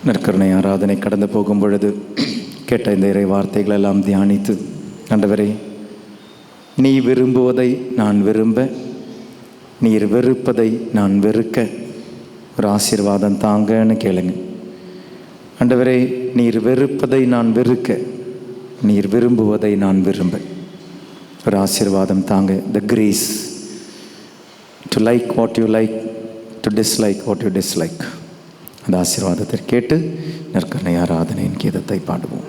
நற்கருணை ஆராதனை கடந்து போகும் பொழுது கேட்ட இந்த இறை வார்த்தைகளெல்லாம் தியானித்து, ஆண்டவரே, நீ விரும்புவதை நான் விரும்ப, நீர் வெறுப்பதை நான் வெறுக்க ஒரு ஆசீர்வாதம் தாங்கன்னு கேளுங்க. ஆண்டவரே, நீர் வெறுப்பதை நான் வெறுக்க, நீர் விரும்புவதை நான் விரும்ப ஒரு ஆசீர்வாதம் தாங்க. The grace to like what you like, to dislike what you dislike. அந்த ஆசீர்வாதத்தை கேட்டு நற்கருணை ஆராதனையின் கீதத்தை பாடுவோம்.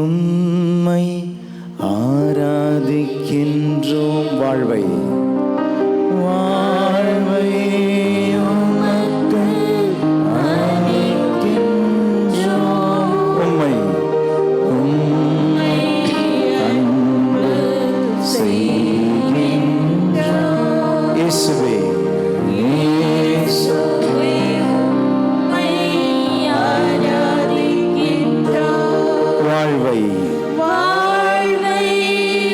உம்மை ஆராதிக்கின்றோம். வாழ்வை வாழ்வை உமக்கு அளிக்கின்றோம். உம்மை உம்மை அன்பு செய்கின்றோம். இயேசுவே வாழ்வை வாழ்வை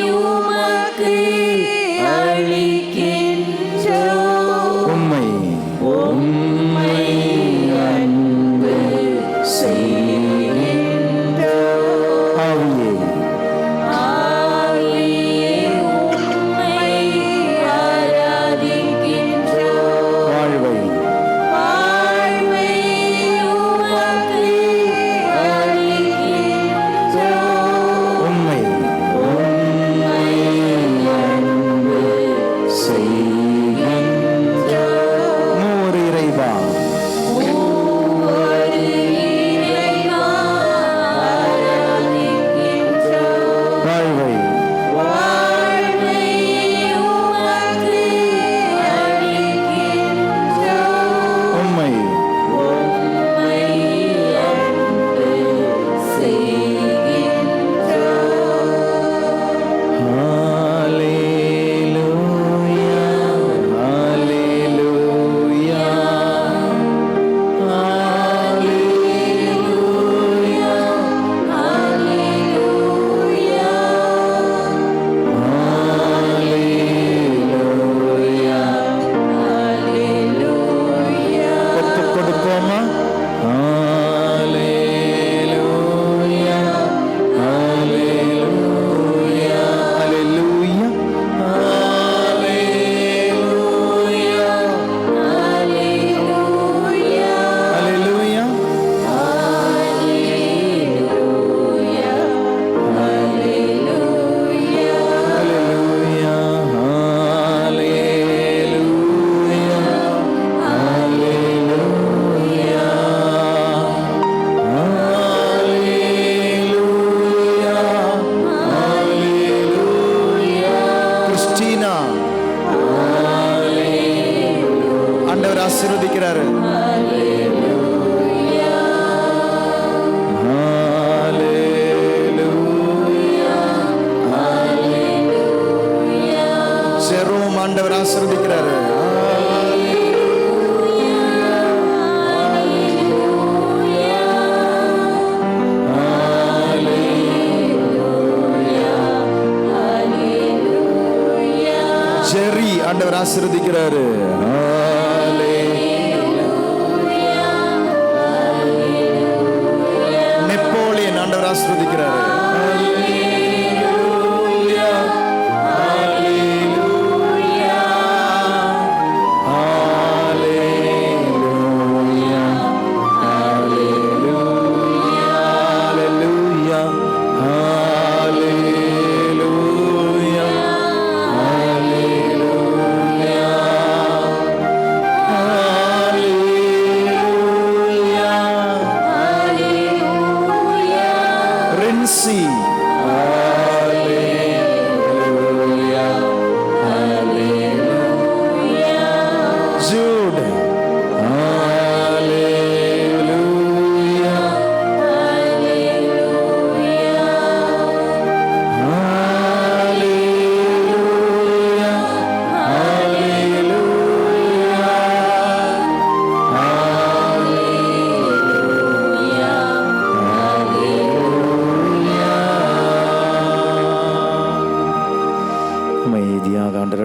உமக்கு அளிக்கின்றோம். உம்மை உம்மை அன்பு செய்கின்றோம். ஆவியே ஆவியே உம்மை ஆராதிக்கின்றோம். வாழ்வை வாழ்வை உமக்கு ஆண்டவர் ஆசீர்வதிக்கிறாரு. ஜெரோம் ஆண்டவர் ஆசீர்வதிக்கிறாரு. ஜெரி ஆண்டவர் ஆசீர்வதிக்கிறாரு. நெப்போலியன் ஆண்டவர் ஆசீர்வதிக்கிறாரு.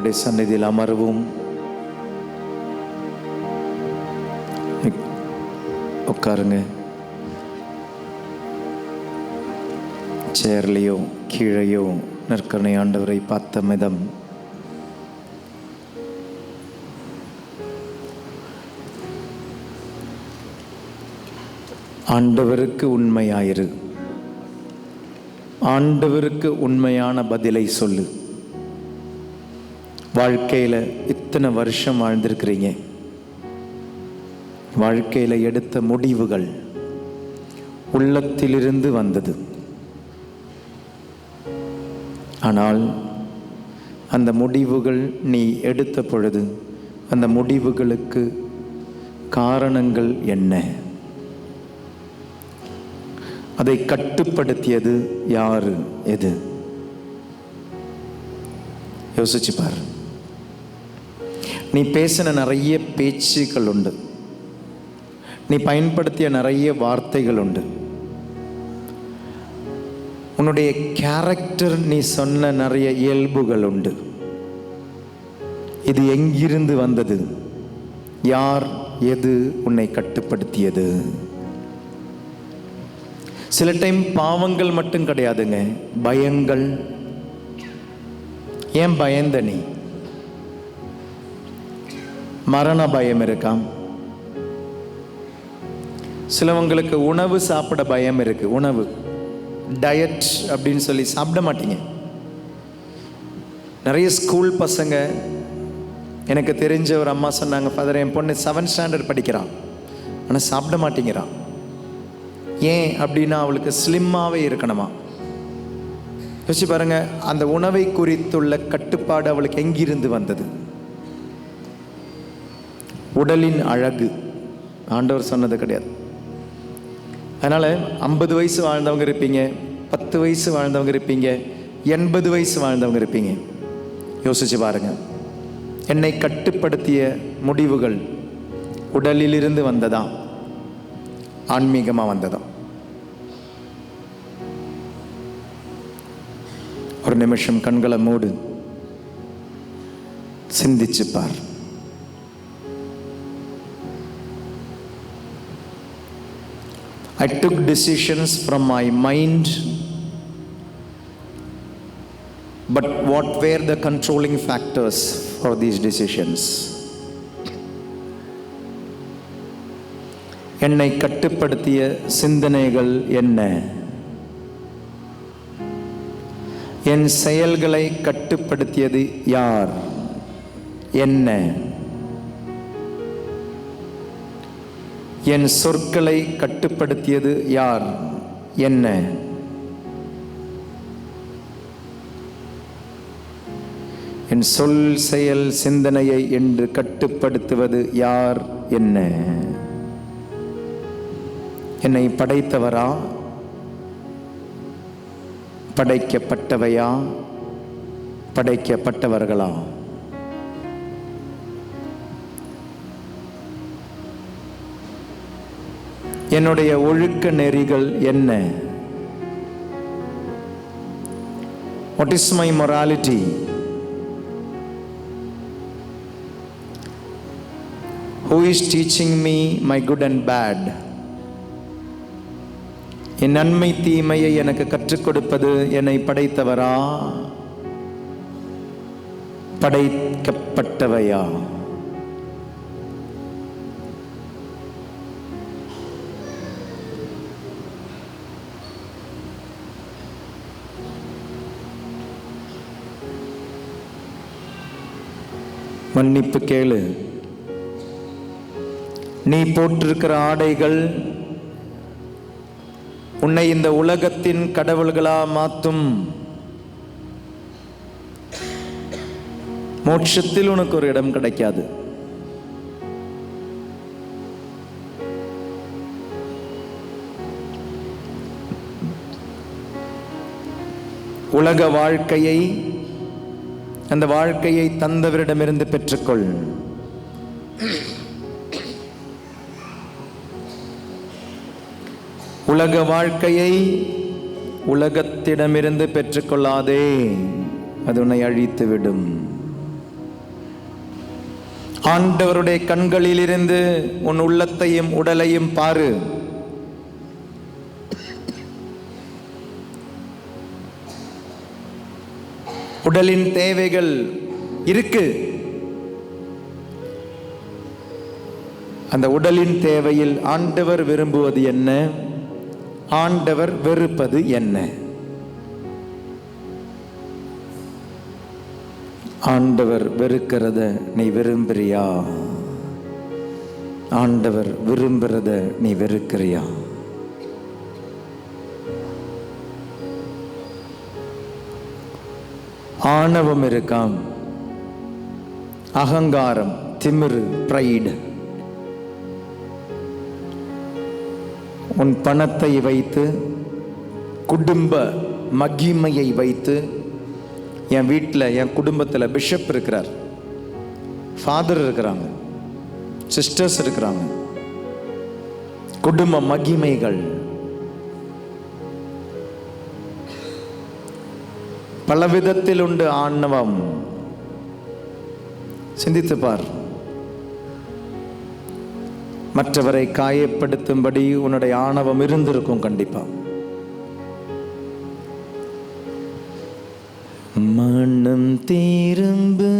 ஆண்டவருடைய சந்நிதியில் அமர்வோம். உட்காருங்க. சேர்லையோ கீழையோ நற்கருணை ஆண்டவரை பார்த்த மிதம் ஆண்டவருக்கு உண்மையாயிரு. ஆண்டவருக்கு உண்மையான பதிலை சொல்லு. வாழ்க்கையில் இத்தனை வருஷம் வாழ்ந்திருக்கிறீங்க. வாழ்க்கையில் எடுத்த முடிவுகள் உள்ளத்திலிருந்து வந்தது. ஆனால் அந்த முடிவுகள் நீ எடுத்த பொழுது அந்த முடிவுகளுக்கு காரணங்கள் என்ன? அதை கட்டுப்படுத்தியது யாரு? எது? யோசிச்சு பாரு. நீ பேசின நிறைய பேச்சுக்கள் உண்டு, நீ பயன்படுத்திய நிறைய வார்த்தைகள் உண்டு, உன்னுடைய கேரக்டர், நீ சொன்ன நிறைய இயல்புகள் உண்டு. இது எங்கிருந்து வந்தது? யார், எது உன்னை கட்டுப்படுத்தியது? சில டைம் பாவங்கள் மட்டும் கிடையாதுங்க, பயங்கள். ஏன் பயந்த நீ? மரண பயம் இருக்காம். சிலவங்களுக்கு உணவு சாப்பிட பயம் இருக்கு. உணவு டயட் அப்படின்னு சொல்லி சாப்பிட மாட்டீங்க. நிறைய ஸ்கூல் பசங்க, எனக்கு தெரிஞ்ச ஒரு அம்மா சொன்னாங்க, ஃபாதர் என் பொண்ணு 7th ஸ்டாண்டர்ட் படிக்கிறான், ஆனால் சாப்பிட மாட்டேங்கிறான். ஏன் அப்படின்னா அவளுக்கு ஸ்லிம்மாகவே இருக்கணுமா. யோசிச்சு பாருங்க, அந்த உணவை குறித்துள்ள கட்டுப்பாடு அவளுக்கு எங்கிருந்து வந்தது? உடலின் அழகு ஆண்டவர் சொன்னது கிடையாது. அதனால் 50 வயசு வாழ்ந்தவங்க இருப்பீங்க, 10 வயசு வாழ்ந்தவங்க இருப்பீங்க, 80 வயசு வாழ்ந்தவங்க இருப்பீங்க. யோசிச்சு பாருங்க, என்னை கட்டுப்படுத்திய முடிவுகள் உடலிலிருந்து வந்ததா, ஆன்மீகமாக வந்ததா? ஒரு நிமிஷம் கண்களை மூடு, சிந்திச்சு பார். I took decisions from my mind, but what were the controlling factors for these decisions? என்னை கட்டுப்படுத்திய சிந்தனைகள் என்ன? என் செயல்களை கட்டுப்படுத்தியது யார்? என்ன? என் சொற்களை கட்டுப்படுத்தியது யார்? என்ன? என் சொல், செயல், சிந்தனையை என்று கட்டுப்படுத்துவது யார்? என்ன? என்னை படைத்தவரா? படைக்கப்பட்டவையா? படைக்கப்பட்டவர்களா? என்னுடைய ஒழுக்க நெறிகள் என்ன? What is my morality? Who is teaching me my good and bad? என் நன்மை தீமையை எனக்கு கற்றுக் கொடுப்பது என்னை படைத்தவரா? படைக்கப்பட்டவையா? மன்னிப்பு கேளு. நீ போட்டிருக்கிற ஆடைகள் உன்னை இந்த உலகத்தின் கடவுள்களா மாற்றும். மோட்சத்தில் உனக்கு ஒரு இடம் கிடைக்காது. உலக வாழ்க்கையை, அந்த வாழ்க்கையை தந்தவரிடமிருந்து பெற்றுக்கொள். உலக வாழ்க்கையை உலகத்திடமிருந்து பெற்றுக்கொள்ளாதே, அது உன்னை அழித்துவிடும். ஆண்டவருடைய கண்களிலிருந்து உன் உள்ளத்தையும் உடலையும் பாரு. உடலின் தேவைகள் இருக்கு. அந்த உடலின் தேவையில் ஆண்டவர் விரும்புவது என்ன, ஆண்டவர் வெறுப்பது என்ன? ஆண்டவர் வெறுக்கிறத நீ விரும்புறியா? ஆண்டவர் விரும்புறத நீ வெறுக்கிறியா? ஆணவம் இருக்காம், அகங்காரம், திமிரு, பிரைடு. உன் பணத்தை வைத்து, குடும்ப மகிமையை வைத்து, என் வீட்டில் என் குடும்பத்தில் பிஷப் இருக்கிறார், ஃபாதர் இருக்கிறாங்க, சிஸ்டர்ஸ் இருக்கிறாங்க, குடும்ப மகிமைகள், பலவிதத்தில் உண்டு ஆணவம். சிந்தித்து பார். மற்றவரை காயப்படுத்தும்படி உன்னுடைய ஆணவம் இருந்திருக்கும் கண்டிப்பா. மனம் திரும்பு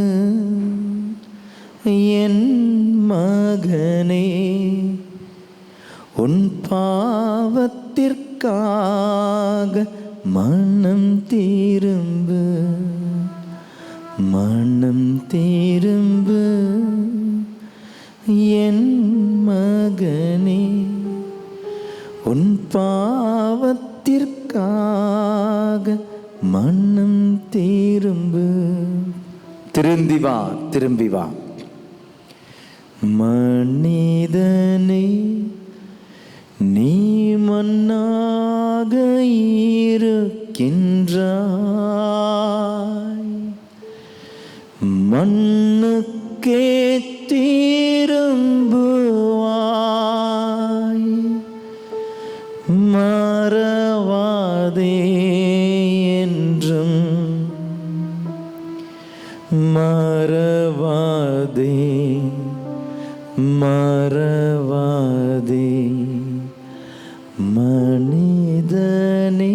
என் மகனே, உன் பாவத்திற்காக மனம் திரும்பு, மனம் திரும்பு என் மகனே, உன் பாவத்திற்காக மனம் திரும்பு. திரும்பி வா, திரும்பி வா. மனிதனே, நீ மண்ணாக இருக்கின்றாய், மண்ணுக்கே திரும்புவாய். மறவாதே என்றும், மறவாதே, மறவாதே மனிதனே.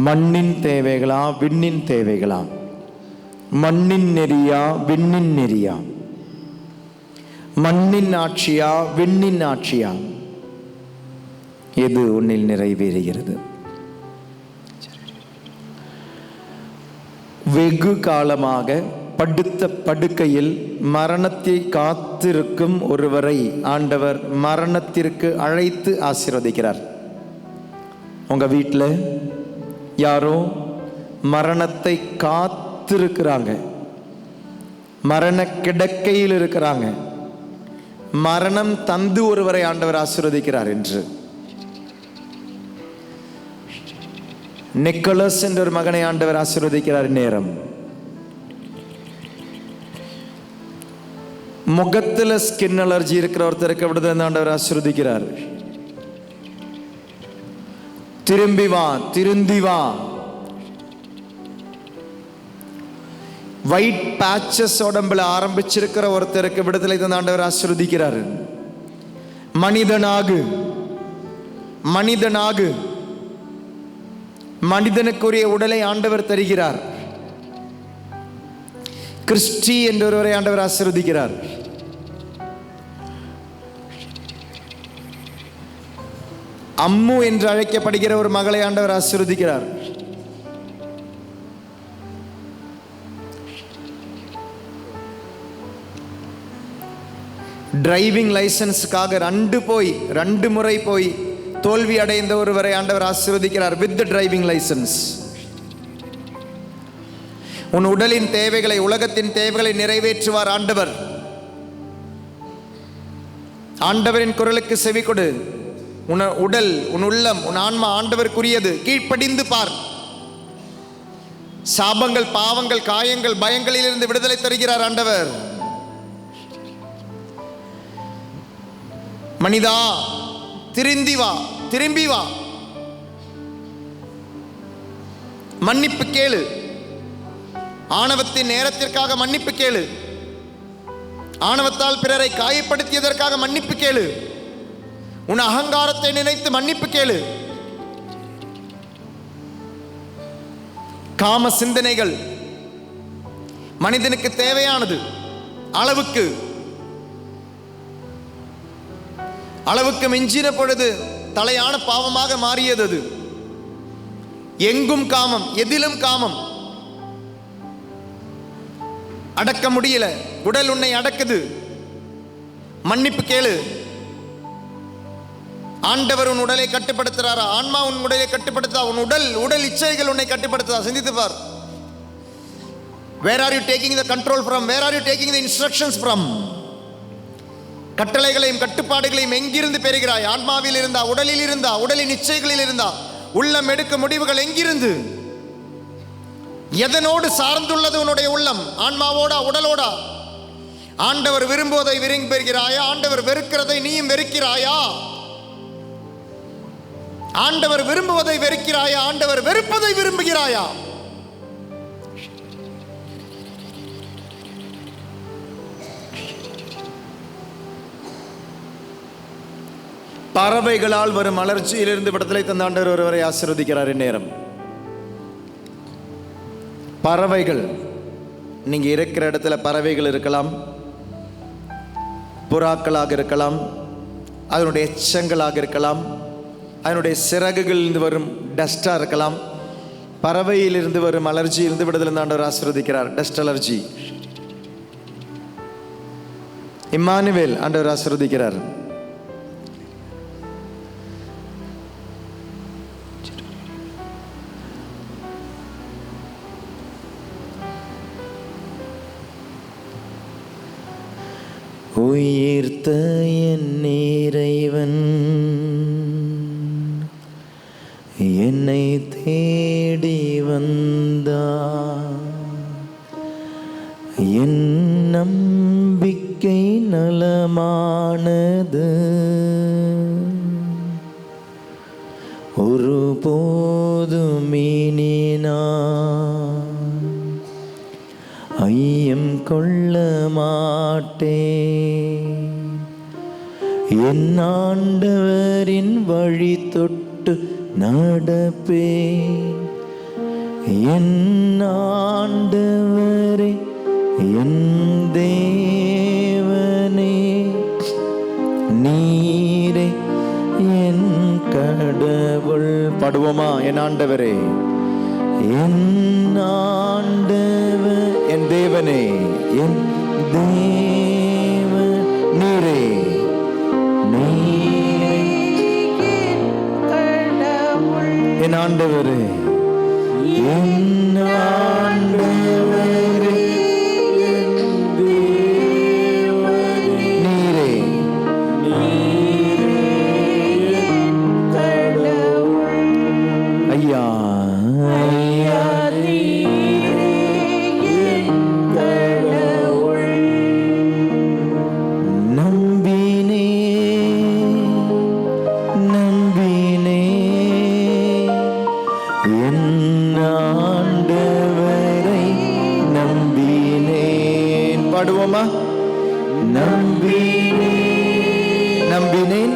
மண்ணின் தேவைகளா, விண்ணின் தேவைகளா? மண்ணின் நெறியா, விண்ணின் நெறியா? மண்ணின் ஆட்சியா, விண்ணின் ஆட்சியா? எது உன்னில் நிறைவேறுகிறது? வெகு காலமாக படுத்த படுக்கையில் மரணத்தை காத்திருக்கும் ஒருவரை ஆண்டவர் மரணத்திற்கு அழைத்து ஆசீர்வதிக்கிறார். உங்க வீட்டில் யாரோ மரணத்தை காத்திருக்கிறாங்க, மரண கிடக்கையில் இருக்கிறாங்க. மரணம் தந்து ஒருவரை ஆண்டவர் ஆசீர்வதிக்கிறார் என்று. நிக்கோலஸ் என்ற ஒரு மகனை ஆண்டவர் ஆசீர்வதிக்கிறார். நேரம் முகத்தில் ஸ்கின் அலர்ஜி இருக்கிற ஒருத்தருக்கு விடுதலை ஆண்டவர் ஆசீர்வதிக்கிறார். திரும்பி வா, திரும்பி வா. ஒயிட் பேச்சஸ் உடம்புல ஆரம்பிச்சிருக்கிற ஒருத்தருக்கு விடுதலை தந்த ஆண்டவர் ஆசீர்வதிக்கிறார். மனிதனாகு, மனிதனாகு. மனிதனுக்குரிய உடலை ஆண்டவர் தருகிறார். கிறிஸ்டி என்ற ஒருவரை ஆண்டவர் ஆசீர்வதிக்கிறார். அம்மு என்று அழைக்கப்படுகிற ஒரு மகளை ஆண்டவர் ஆசீர்வதிக்கிறார். டிரைவிங் லைசன்ஸுக்காக ரெண்டு முறை போய் தோல்வி அடைந்த ஒருவரை ஆண்டவர் ஆசீர்வதிக்கிறார் வித் டிரைவிங் லைசன்ஸ். உன் உடலின் தேவைகளை, உலகத்தின் தேவைகளை நிறைவேற்றுவார் ஆண்டவர். ஆண்டவரின் குரலுக்கு செவி கொடு. உன் உடல், உன் உள்ளம், உன் ஆன்மா ஆண்டவருக்குரியது. கீழ்ப்படிந்து பார். சாபங்கள், பாவங்கள், காயங்கள், பயங்களிலிருந்து விடுதலை தருகிறார் ஆண்டவர். மனிதா, திரும்பி வா, திரும்பி வா. மன்னிப்பு கேளு. ஆணவத்தின் நேரத்திற்காக மன்னிப்பு கேளு. ஆணவத்தால் பிறரை காயப்படுத்தியதற்காக மன்னிப்பு கேளு. உன் அகங்காரத்தை நினைத்து மன்னிப்பு கேளு. காம சிந்தனைகள் மனிதனுக்கு தேவையானது. அளவுக்கு மிஞ்சின பொழுது தலையான பாவமாக மாறியது. அது எங்கும் காமம், எதிலும் காமம். அடக்க முடியல, உடல் உன்னை அடக்குது. மன்னிப்பு கேளு. ஆண்டவர் உன் உடலை கட்டுப்படுத்துறாரா? ஆன்மா உன் உடலை கட்டுப்படுத்தா? உன் உடல் இச்சைகள் உன்னை கட்டுப்படுத்தா? சிந்தித்து பார். Where are you taking the control from? Where are you taking the instructions from? கட்டளைகளையும் கட்டுப்பாடுகளையும் எங்கிருந்து பெறுகிறாய்? ஆன்மாவில் இருந்தா, உடலில் இருந்தா, உடலின் இச்சைகளில் இருந்தா? உள்ளம் எடுக்கும் முடிவுகள் எங்கிருந்து? எதனோடு சார்ந்துள்ளது உன்னுடைய உள்ளம்? ஆன்மாவோடா, உடலோடா? ஆண்டவர் விரும்புவதை விரும்புகிறாயா? ஆண்டவர் வெறுக்கிறதை நீயும் வெறுக்கிறாயா? ஆண்டவர் விரும்புவதை வெறுக்கிறாயா? ஆண்டவர் வெறுப்பதை விரும்புகிறாயா? பறவைகளால் வரும் அலர்ச்சியிலிருந்து விடுதலை தந்த ஆண்டவர் ஒருவரை ஆசீர்வதிக்கிறார். இந்நேரம் பறவைகள், நீங்க இருக்கிற இடத்துல பறவைகள் இருக்கலாம், புறாக்களாக இருக்கலாம், அதனுடைய எச்சங்களாக இருக்கலாம், அதனுடைய சிறகுகளிலிருந்து வரும் டஸ்டா இருக்கலாம். பறவையிலிருந்து வரும் அலர்ஜியிலிருந்து விடுதலை ஆண்டவர் ஆசீர்வதிக்கிறார். டஸ்ட் அலர்ஜி இம்மானுவேல் ஆண்டவர் ஆசீர்வதிக்கிறார். உயிர்த்த என் இறைவன் என்னை தேடி வந்தார். என் நம்பிக்கை நலமானது, ஒருபோதும் இனி நான் ஐயம் கொள்ள மாட்டேன். என் ஆண்டவரின் வழி தொட்டு நடப்பேன். என் ஆண்டவரே என் தேவனே, நீரே என் கடவுள். பாடுவோமா? என் ஆண்டவரே, என் ஆண்டவர், என் தேவனே, என் தேவ, நீரே நீரே என் ஆண்டவரே, என் ஆண்டவரே, என் தேவனே, நீரே ஐயா பாடுவோமா? நம்பினேன் நம்பினேன்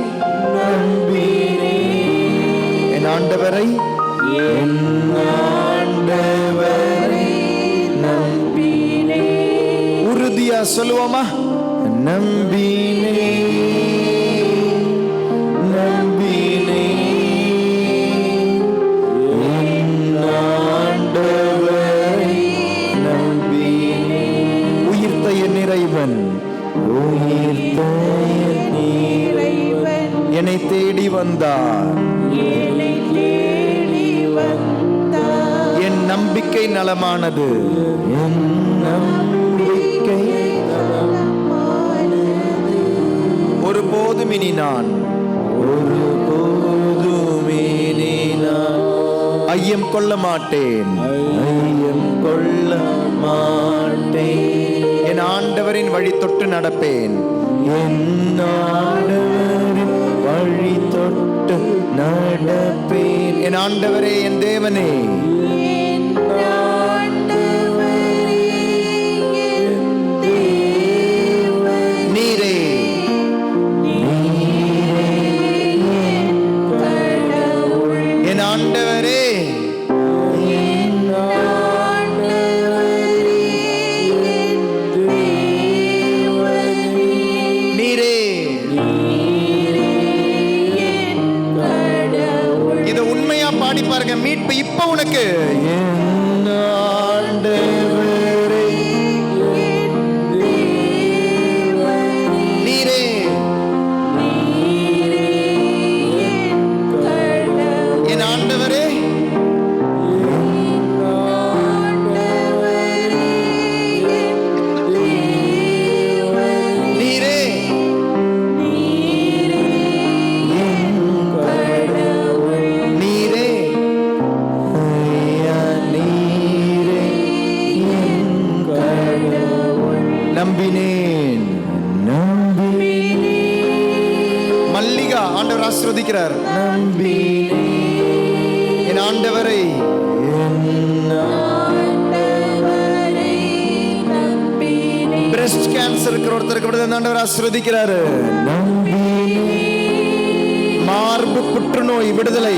என் ஆண்டவரை, என் ஆண்டவரை நம்பினேன். உறுதியா சொல்லுவோமா? நம்பினேன் நம்பினேன் என் ஆண்டவரை நம்பினேன். உயிர்த்த என் இறைவன், உயிர்த்த என் இறைவன் என்னை தேடி வந்தார். என் நம்பிக்கை நலமானது, என் நம்பிக்கை ஒருபோதும் இனி நான் ஐயம் கொள்ள மாட்டேன், ஐயம் கொள்ள மாட்டேன். என் ஆண்டவரின் வழி தொட்டு நடப்பேன். என் ஆண்டவரின் வழி தொட்டு நடப்பேன். என் ஆண்டவரே, என் தேவனே, என் பாடி பாருங்க. மீட்பு இப்ப உனக்கு. என் ஆண்டவரே, நீரே என் ஆண்டவரே, நம்பினேன். மல்லிகா ஆண்டவர் ஆசீர்வதிக்கிறார். நம்பினேன் என் ஆண்டவரை. பிரஸ்ட் கேன்சர் இருக்கிற ஒருத்தருக்கு விடுதலை ஆண்டவர் ஆசீர்வதிக்கிறாரு. மார்பு புற்றுநோய் விடுதலை.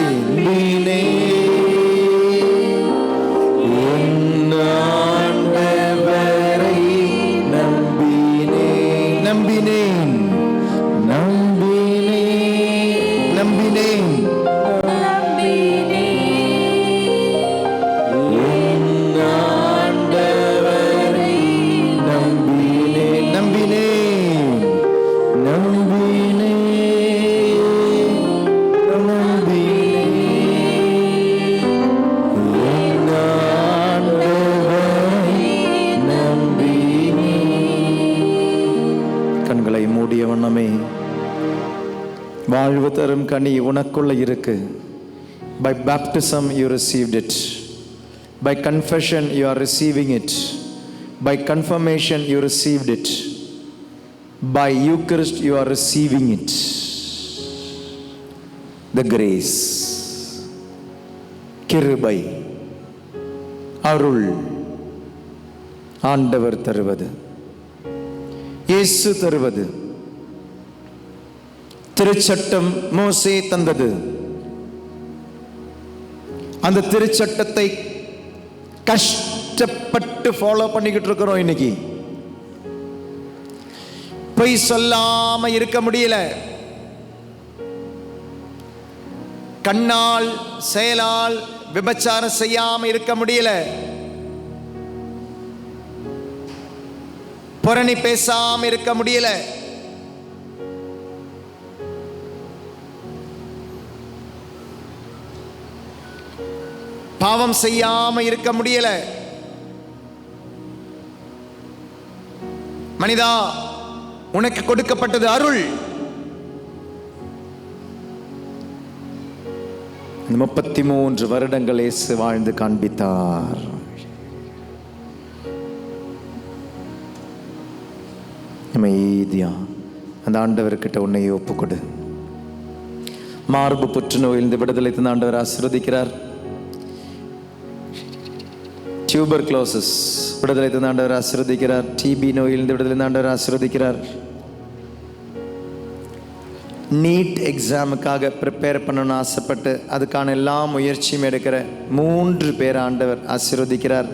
நம்பினேன், நம்பினேன், கண்களை மூடிய வண்ணமே வாழ்வு தரும் கனி உனக்குள்ள இருக்கு. By baptism you received it. By confession you are receiving it. By confirmation you received it. By Eucharist you are receiving it. The grace, கிருபை, அருள் ஆண்டவர் தருவது, இயேசு தருவது. திருச்சட்டம் மோசே தந்தது. அந்த திருச்சட்டத்தை கஷ்டப்பட்டு ஃபாலோ பண்ணிக்கிட்டு இருக்கிறோம். இன்னைக்கு பொய் சொல்லாம இருக்க முடியல, கண்ணால் செயலால் விபச்சாரம் செய்யாம இருக்க முடியல, புரணி பேசாம இருக்க முடியல, பாவம் செய்யாம இருக்க முடியல. மனிதா, உனக்கு கொடுக்கப்பட்டது அருள். 33 வருடங்கள் இயேசு வாழ்ந்து காண்பித்தார். அமைதியா அந்த ஆண்டவர்கிட்ட உன்னை ஒப்புக்கொடு. மார்பு புற்றுநோயிலிருந்து விடுதலை தந்த ஆண்டவர் ஆசீர்வதிக்கிறார். டியூபர்குலோசிஸ் விடுதலை தந்த ஆண்டவர் ஆசீர்வதிக்கிறார். டிபி நோயிலிருந்து விடுதலை தந்த ஆண்டவர் ஆசீர்வதிக்கிறார். நீட் எக்ஸாமுக்காக ப்ரிப்பேர் பண்ணணும்னு ஆசைப்பட்டு அதுக்கான எல்லா முயற்சியும் எடுக்கிற 3 பேர் ஆண்டவர் ஆசீர்வதிக்கிறார்.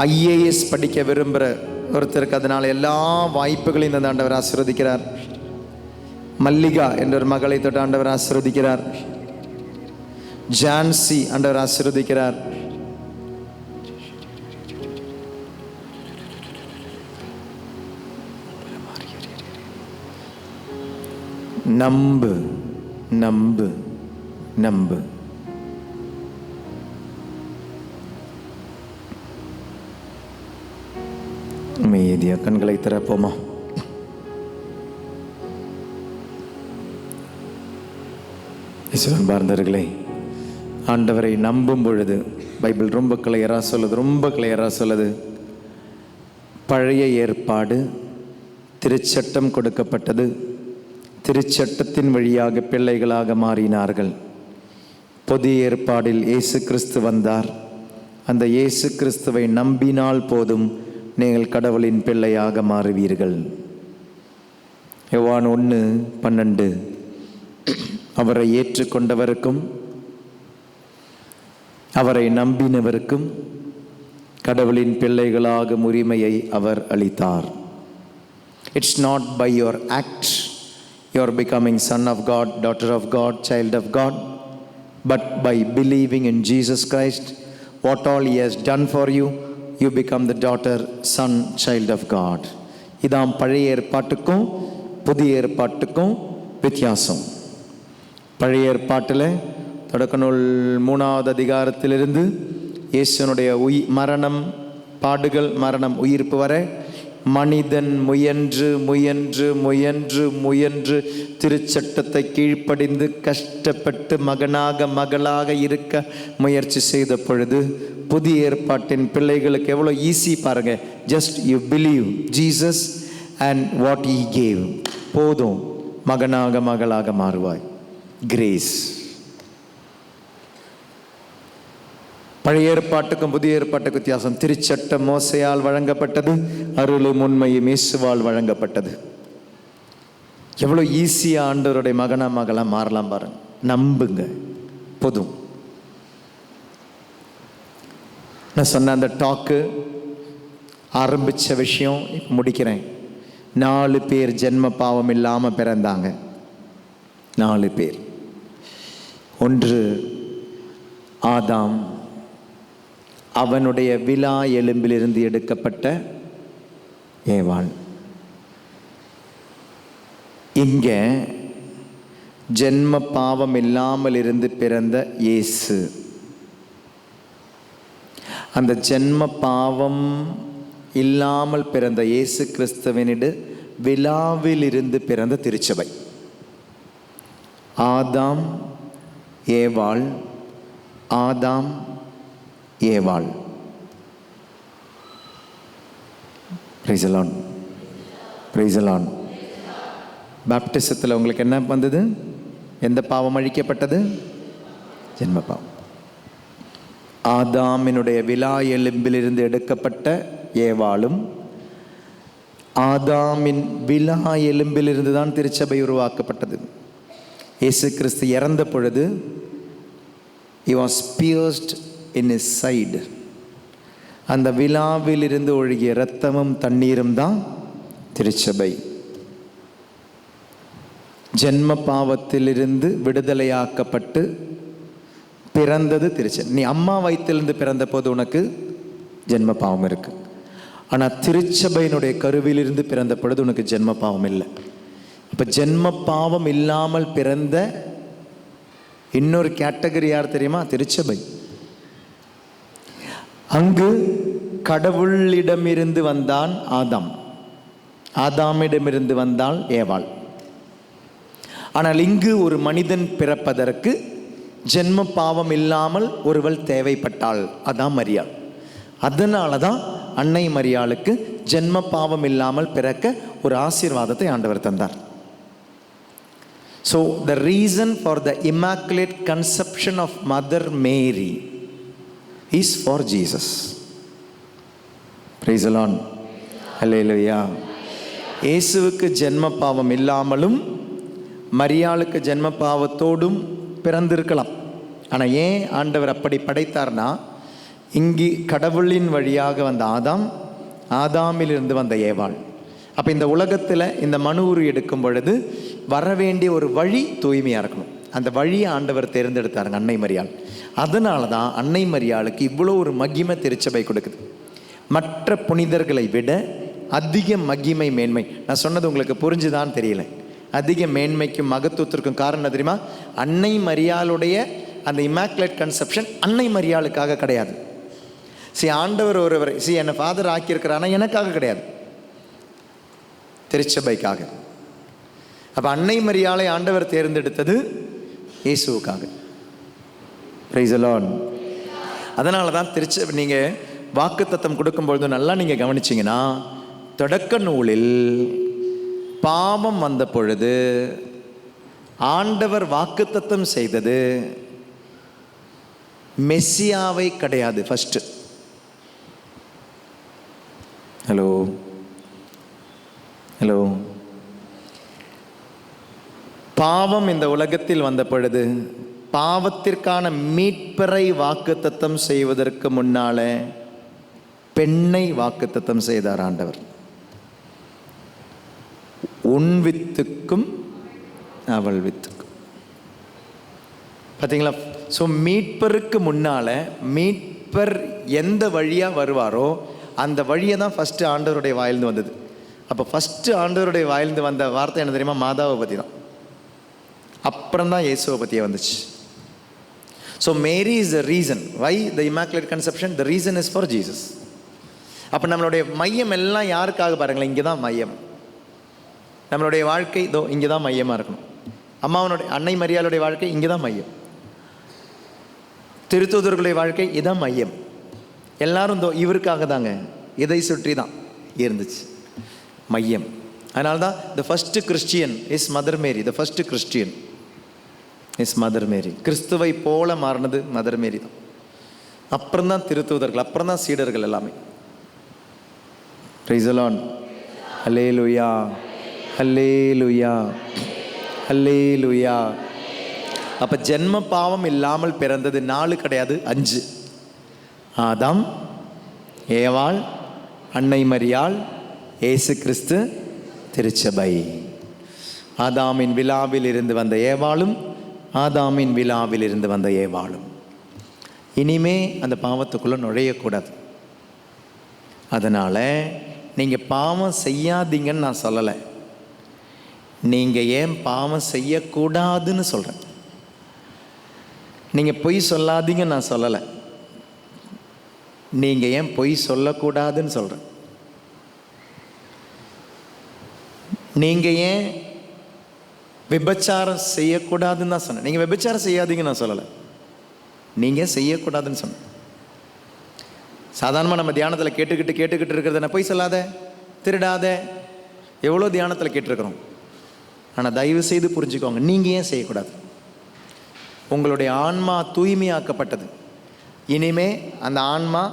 IAS படிக்க விரும்புகிற ஒருத்தருக்கு அதனால் எல்லா வாய்ப்புகளையும் இந்த ஆண்டவர் ஆசீர்வதிக்கிறார். மல்லிகா என்ற ஒரு மகளை தொட்டு ஆண்டவர் ஆசீர்வதிக்கிறார். ஜான்சி ஆண்டவர் ஆசீர்வதிக்கிறார். நம்பு, நம்பு, நம்பு. அமைதியா கண்களை திறப்போமா? பார்ந்தவர்களே, ஆண்டவரை நம்பும் பொழுது பைபிள் ரொம்ப கிளியரா சொல்லுது. பழைய ஏற்பாடு திருச்சட்டம் கொடுக்கப்பட்டது. திருச்சட்டத்தின் வழியாக பிள்ளைகளாக மாறினார்கள். புதிய ஏற்பாடில் இயேசு கிறிஸ்து வந்தார். அந்த இயேசு கிறிஸ்துவை நம்பினால் போதும் நீங்கள் கடவுளின் பிள்ளையாக மாறுவீர்கள். யோவான் 1:12 அவரை ஏற்றுக்கொண்டவருக்கும் அவரை நம்பினவருக்கும் கடவுளின் பிள்ளைகளாக உரிமையை அவர் அளித்தார். It's not by your act, you are becoming son of God, daughter of God, child of God. But by believing in Jesus Christ, what all he has done for you, you become the daughter, son, child of God. இதாம் பழைய ஏற்பாட்டுக்கும் புதிய ஏற்பாட்டுக்கும் வித்தியாசம். பழைய ஏற்பாட்டில் தொடக்க நூல் 3வது அதிகாரத்திலிருந்து இயேசுனுடைய மரணம், பாடுகள், மரணம், உயிர்ப்பு வரை மனிதன் முயன்று முயன்று முயன்று முயன்று திருச்சட்டத்தை கீழ்ப்படிந்து கஷ்டப்பட்டு மகனாக மகளாக இருக்க முயற்சி செய்த பொழுது புதிய ஏற்பாட்டின் பிள்ளைகளுக்கு எவ்வளோ ஈஸி பாருங்க. Just you believe Jesus and what he gave, போதும், மகனாக மகளாக மாறுவாய். கிரேஸ். பழைய ஏற்பாட்டுக்கும் புதிய ஏற்பாட்டுக்கு வித்தியாசம். திருச்சட்டம் மோசையால் வழங்கப்பட்டது, அருளும் உண்மையும் இயேசுவால் வழங்கப்பட்டது. எவ்வளோ ஈஸியாக ஆண்டவருடைய மகனா மகளா மாறலாம் பாருங்க. நம்புங்க, போதும். நான் சொன்ன அந்த டாக்கு ஆரம்பித்த விஷயம் இப்போ முடிக்கிறேன். 4 பேர் ஜென்ம பாவம் இல்லாமல் பிறந்தாங்க. 4 பேர். 1 ஆதாம், அவனுடைய விலா எலும்பிலிருந்து எடுக்கப்பட்ட ஏவாள். இங்க ஜென்ம பாவம் இல்லாமல் இருந்து பிறந்த இயேசு. அந்த ஜென்ம பாவம் இல்லாமல் பிறந்த இயேசு கிறிஸ்துவனிட விலாவில் இருந்து பிறந்த திருச்சபை. ஆதாம் ஏவாள், ஆதாம் ஏவாள். Praise the lord, praise the lord. பாப்டிசத்தில் உங்களுக்கு என்ன வந்தது? எந்த பாவம் அழிக்கப்பட்டது? ஜென்ம பாவம். ஆதாமினுடைய விலா எலும்பிலிருந்து எடுக்கப்பட்ட ஏவாளும், ஆதாமின் விலா எலும்பிலிருந்து தான் திருச்சபை உருவாக்கப்பட்டது. இயேசு கிறிஸ்து இறந்த பொழுது he was pierced in his side. அந்த விலாவில் இருந்து ஒழுகிய இரத்தமும் தண்ணீரும் தான் திருச்சபை. ஜென்ம பாவத்திலிருந்து விடுதலையாக்கப்பட்டு பிறந்தது திருச்சபை. நீ அம்மா வயிற்றிலிருந்து பிறந்த போது உனக்கு ஜென்ம பாவம் இருக்கு. ஆனால் திருச்சபையினுடைய கருவிலிருந்து பிறந்த பொழுது உனக்கு ஜென்ம பாவம் இல்லை. இப்போ ஜென்ம பாவம் இல்லாமல் பிறந்த இன்னொரு கேட்டகரி யார் தெரியுமா? திருச்சபை. அங்கு கடவுளிடமிருந்து வந்தான் ஆதாம், ஆதாமிடமிருந்து வந்தாள் ஏவாள். ஆனால் இங்கு ஒரு மனிதன் பிறப்பதற்கு ஜென்ம பாவம் இல்லாமல் ஒருவள் தேவைப்பட்டாள், அதான் மரியாள். அதனால தான் அன்னை மரியாளுக்கு ஜென்ம பாவம் இல்லாமல் பிறக்க ஒரு ஆசீர்வாதத்தை ஆண்டவர் தந்தார். So the reason for the immaculate conception of Mother Mary is for Jesus. Praise the Lord. Hallelujah. இயேசுவுக்கு ஜென்ம பாவம் இல்லாமலும் மரியாளுக்கு ஜென்ம பாவத்தோடும் பிறந்திருக்கலாம். ஆனால் ஏன் ஆண்டவர் அப்படி படைத்தார்னா, இங்கு கடவுளின் வழியாக வந்த ஆதாம், ஆதாமிலிருந்து வந்த ஏவாள். அப்போ இந்த உலகத்தில் இந்த மனு உரு எடுக்கும் பொழுது வர வேண்டிய ஒரு வழி தூய்மையாக இருக்கணும். அந்த வழியை ஆண்டவர் தேர்ந்தெடுத்தாருங்க, அன்னை மரியாள். அதனால தான் அன்னை மரியாளுக்கு இவ்வளோ ஒரு மகிமை திருச்சபை கொடுக்குது. மற்ற புனிதர்களை விட அதிக மகிமை, மேன்மை. நான் சொன்னது உங்களுக்கு புரிஞ்சுதான் தெரியல. அதிக மேன்மைக்கும் மகத்துவத்திற்கும் காரணம் தெரியுமா? அன்னை மரியாளுடைய அந்த இமாக்குலேட் கன்செப்ஷன் அன்னை மரியாளுக்காக கிடையாது. ஆண்டவர் ஒருவர் என்னை ஃபாதர் ஆக்கியிருக்கிறானா எனக்காக கிடையாது, திருச்சபைக்காக. அப்போ அன்னை மரியாளை ஆண்டவர் தேர்ந்தெடுத்தது இயேசுவுக்காக. Price the Lord. அதனால தான் திருச்சபை நீங்கள் வாக்குத்தத்தம் கொடுக்கும்பொழுது நல்லா நீங்கள் கவனிச்சிங்கன்னா, தொடக்க நூலில் பாவம் வந்த பொழுது ஆண்டவர் வாக்குத்தத்தம் செய்தது மெஸ்ஸியாவை கிடையாது. ஃபர்ஸ்ட் ஹலோ ஹலோ பாவம் இந்த உலகத்தில் வந்த பொழுது பாவத்திற்கான மீட்பரை வாக்குத்தத்தம் செய்வதற்கு முன்னால பெண்ணை வாக்குத்தத்தம் செய்தார் ஆண்டவர். உன் வித்துக்கும் அவள் வித்துக்கும். பார்த்தீங்களா? ஸோ மீட்பருக்கு முன்னால் மீட்பர் எந்த வழியாக வருவாரோ அந்த வழியை தான் ஃபஸ்ட்டு ஆண்டவருடைய வாயிலிருந்து வந்தது. அப்போ ஃபஸ்ட்டு ஆண்டவருடைய வாயிலிருந்து வந்த வார்த்தை என்ன தெரியுமா? மாதாவை பற்றி தான். அப்புறம் தான் இயேசுவை பற்றியே வந்துச்சு. So Mary is the reason why the immaculate conception. The reason is for Jesus. அப்போ நம்மளுடைய மையம் எல்லாம் யாருக்காக பாருங்களேன்? இங்கே தான் மையம். நம்மளுடைய வாழ்க்கை இதோ இங்கே தான் மையமாக இருக்கணும். அம்மாவனுடைய அன்னை மரியாளுடைய வாழ்க்கை இங்கே தான் மையம். திருத்தூதர்களுடைய வாழ்க்கை இதான் மையம். எல்லாரும் இதோ இவருக்காக தாங்க, இதை சுற்றி தான் இருந்துச்சு மையம். அதனால தான் the first Christian is mother Mary. The first Christian is mother Mary. கிறிஸ்துவை போல மாறினது மதர் மேரி தான். அப்புறம் தான் திருத்தூதர்கள், அப்புறம் தான் சீடர்கள் எல்லாமே. Praise the lord. Hallelujah, hallelujah, hallelujah. அப்போ ஜென்ம பாவம் இல்லாமல் பிறந்தது 4 கிடையாது, 5. ஆதாம், ஏவாள், அன்னை மரியாள், இயேசு கிறிஸ்து, திருச்சபை. ஆதாமின் விழாவில் இருந்து வந்த ஏவாளும் ஆதாமின் விழாவில் இருந்து வந்த ஏவாளும் இனிமே அந்த பாவத்துக்குள்ளே நுழையக்கூடாது. அதனால் நீங்கள் பாவம் செய்யாதீங்கன்னு நான் சொல்லலை. நீங்கள் ஏன் பாவம் செய்யக்கூடாதுன்னு சொல்கிறேன். நீங்கள் பொய் சொல்லாதீங்கன்னு நான் சொல்லலை. நீங்கள் ஏன் பொய் சொல்லக்கூடாதுன்னு சொல்கிறேன். நீங்கள் ஏன் விபச்சாரம் செய்யக்கூடாதுன்னு தான் சொன்னேன். நீங்கள் விபச்சாரம் செய்யாதீங்கன்னு நான் சொல்லலை. நீங்கள் செய்யக்கூடாதுன்னு சொன்னேன். சாதாரணமாக நம்ம தியானத்தில் கேட்டுக்கிட்டு இருக்கிறத நான் பொய் சொல்லாத, திருடாத, எவ்வளோ தியானத்தில் கேட்டிருக்கிறோம். ஆனால் தயவு செய்து புரிஞ்சுக்கோங்க, நீங்கள் ஏன் செய்யக்கூடாது? உங்களுடைய ஆன்மா தூய்மையாக்கப்பட்டது. இனிமே அந்த ஆன்மா